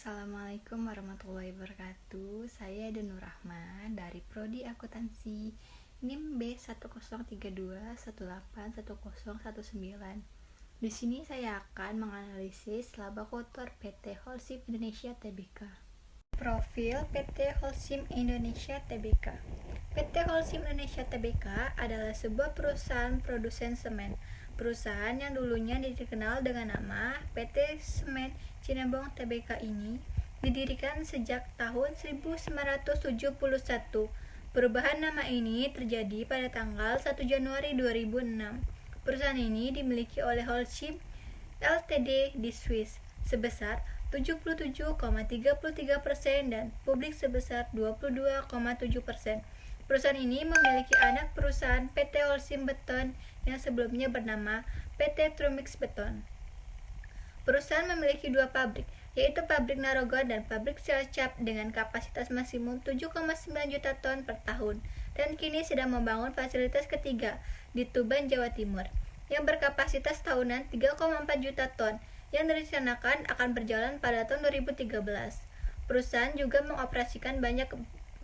Assalamualaikum warahmatullahi wabarakatuh. Saya Denur Rahman dari Prodi Akuntansi NIM B1032181019. Di sini saya akan menganalisis laba kotor PT Holcim Indonesia Tbk. Profil PT Holcim Indonesia Tbk. PT Holcim Indonesia Tbk adalah sebuah perusahaan produsen semen. Perusahaan yang dulunya dikenal dengan nama PT Semen Cinebong Tbk ini didirikan sejak tahun 1971. Perubahan nama ini terjadi pada tanggal 1 Januari 2006. Perusahaan ini dimiliki oleh Holcim Ltd di Swiss sebesar 77,33% dan publik sebesar 22,7%. Perusahaan ini memiliki anak perusahaan PT Holcim Beton yang sebelumnya bernama PT Trumix Beton. Perusahaan memiliki dua pabrik, yaitu pabrik Narogong dan pabrik Cilacap dengan kapasitas maksimum 7,9 juta ton per tahun, dan kini sedang membangun fasilitas ketiga di Tuban, Jawa Timur, yang berkapasitas tahunan 3,4 juta ton, yang direncanakan akan berjalan pada tahun 2013. Perusahaan juga mengoperasikan banyak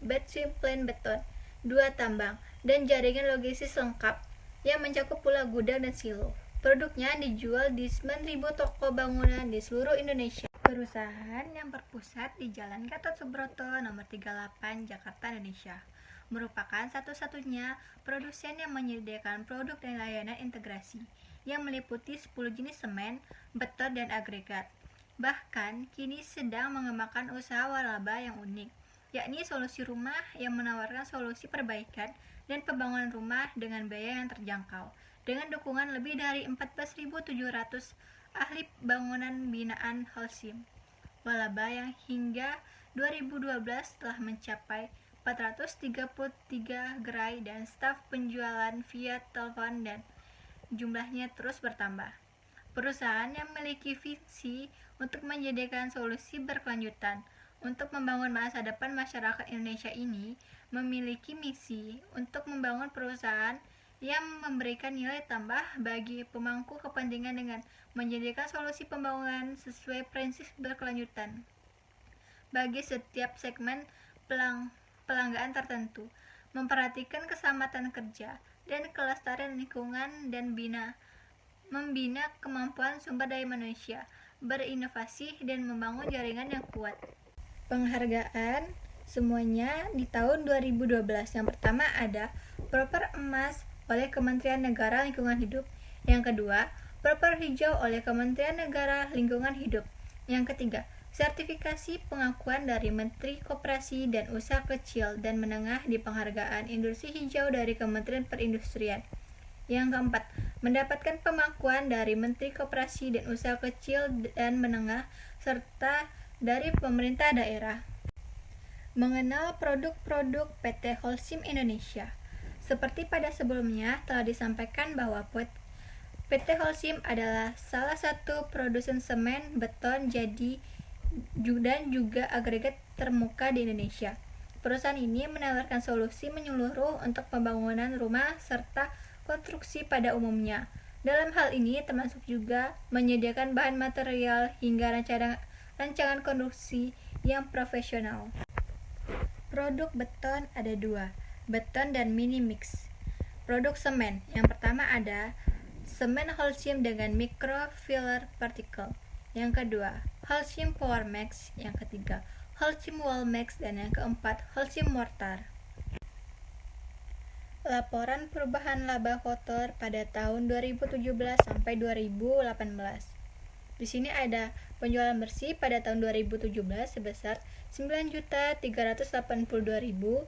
batching plant beton, 2 tambang, dan jaringan logistik lengkap yang mencakup pula gudang dan silo. Produknya dijual di 9.000 toko bangunan di seluruh Indonesia. Perusahaan yang berpusat di Jalan Gatot Subroto nomor 38 Jakarta, Indonesia, merupakan satu-satunya produsen yang menyediakan produk dan layanan integrasi yang meliputi 10 jenis semen, beton, dan agregat. Bahkan kini sedang mengembangkan usaha waralaba yang unik, yakni solusi rumah yang menawarkan solusi perbaikan dan pembangunan rumah dengan biaya yang terjangkau, dengan dukungan lebih dari 14.700 ahli bangunan binaan Holcim. Waralaba yang hingga 2012 telah mencapai 433 gerai dan staf penjualan via telepon dan jumlahnya terus bertambah. Perusahaan yang memiliki visi untuk menyediakan solusi berkelanjutan untuk membangun masa depan masyarakat Indonesia ini memiliki misi untuk membangun perusahaan yang memberikan nilai tambah bagi pemangku kepentingan dengan menyediakan solusi pembangunan sesuai prinsip berkelanjutan bagi setiap segmen pelanggan tertentu, memperhatikan keselamatan kerja dan kelestarian lingkungan dan membina kemampuan sumber daya manusia, berinovasi dan membangun jaringan yang kuat. Penghargaan semuanya di tahun 2012. Yang pertama ada Proper Emas oleh Kementerian Negara Lingkungan Hidup. Yang kedua, Proper Hijau oleh Kementerian Negara Lingkungan Hidup. Yang ketiga, sertifikasi pengakuan dari Menteri Koperasi dan Usaha Kecil dan Menengah di Penghargaan Industri Hijau dari Kementerian Perindustrian. Yang keempat, mendapatkan pengakuan dari Menteri Koperasi dan Usaha Kecil dan Menengah serta dari pemerintah daerah. Mengenal produk-produk PT Holcim Indonesia. Seperti pada sebelumnya telah disampaikan bahwa PT Holcim adalah salah satu produsen semen, beton, dan juga agregat termuka di Indonesia. Perusahaan ini menawarkan solusi menyeluruh untuk pembangunan rumah serta konstruksi pada umumnya. Dalam hal ini termasuk juga menyediakan bahan material hingga rancangan konstruksi yang profesional. Produk beton ada dua, beton dan mini mix. Produk semen, yang pertama ada semen Holcim dengan microfiller particle. Yang kedua, Holcim Power Max. Yang ketiga, Holcim Wall Max. Dan yang keempat, Holcim Mortar. Laporan perubahan laba kotor pada tahun 2017 sampai 2018. Di sini ada penjualan bersih pada tahun 2017 sebesar Rp9.382.120.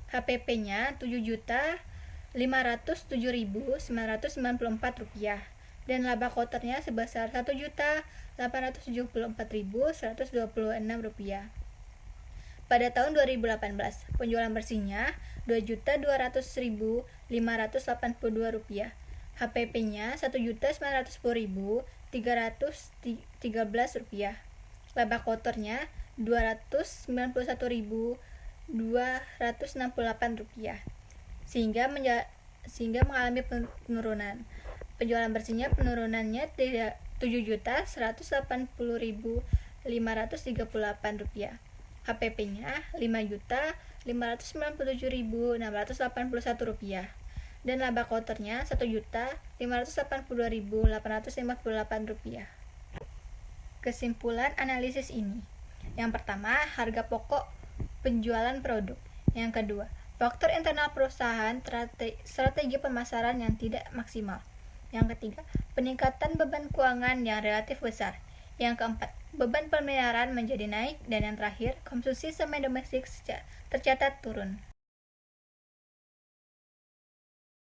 HPP-nya Rp7.507.994 dan laba kotornya sebesar Rp1.874.126. Pada tahun 2018, penjualan bersihnya Rp2.200.582. HPP-nya Rp1.910.313. Laba kotornya Rp291.268, sehingga mengalami penurunan. Penjualan bersihnya penurunannya Rp7.180.538. HPP-nya Rp5.597.681. Dan laba quarternya Rp1.582.858. Kesimpulan analisis ini. Yang pertama, harga pokok penjualan produk. Yang kedua, faktor internal perusahaan, strategi pemasaran yang tidak maksimal. Yang ketiga, peningkatan beban keuangan yang relatif besar. Yang keempat, beban pemeliharaan menjadi naik. Dan yang terakhir, konsumsi semen domestik tercatat turun.